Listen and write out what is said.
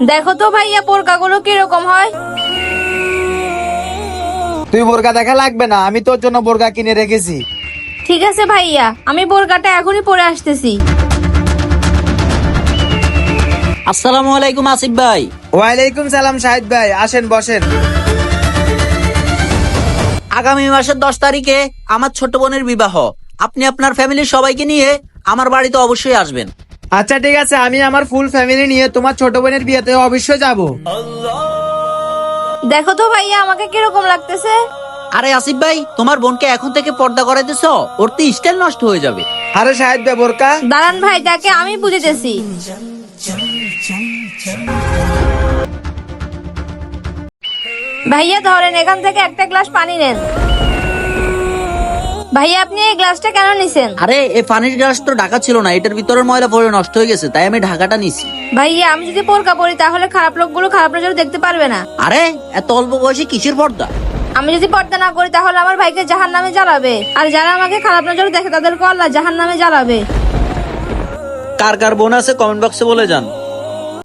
দেখো তো ভাইয়া বোরকাগুলো কিরকম হয়। তুই বোরকা দেখা লাগবে না, আমি তোর জন্য বোরকা কিনে রেখেছি। ঠিক আছে ভাইয়া, আমি বোরকাটা এখনই পরে আসতেছি। আসসালামু আলাইকুম আসিফ ভাই। ওয়ালাইকুম সালাম শাহিদ ভাই, আসেন বসেন। আগামী মাসের 10 তারিখে আমার ছোট বোনের বিবাহ। আপনি আপনার ফ্যামিলির সবাইকে নিয়ে আমার বাড়িতে অবশ্যই আসবেন। আচ্ছা ঠিক আছে, আমি আমার ফুল ফ্যামিলি নিয়ে তোমার ছোট বোনের বিয়েতে অবশ্যই যাব। দেখো তো ভাইয়া আমাকে কিরকম লাগতেছে। আরে আসিফ ভাই, তোমার বোনকে এখন থেকে পর্দা করে দিছো, ওর তো স্টাইল নষ্ট হয়ে যাবে। আরে শাহিদ ভাই বোরকা। দাঁড়ান ভাই, তাকে আমি বুঝেতেছি। ভাইয়া ধরেন, এখান থেকে একটা গ্লাস পানি নেন। ভাইয়া আপনি এই গ্লাসটা কেন নিছেন? আরে এই পানির গ্লাস তো ঢাকা ছিল না, এটার ভিতরের ময়লা পড়ে নষ্ট হয়ে গেছে, তাই আমি ঢাকাটা নিছি। ভাইয়া আমি যদি বোরকা পরি তাহলে খারাপ লোকগুলো খারাপ নজরে দেখতে পারবে না। আরে এত অল্প বয়সে কিসের পর্দা? আমি যদি পর্দা না করি তাহলে আমার ভাইকে জাহান্নামে জ্বালাবে, আর যারা আমাকে খারাপ নজরে দেখে তাদেরকে আল্লাহ জাহান্নামে জ্বালাবে। কার কার বোন আছে কমেন্ট বক্সে বলে যান।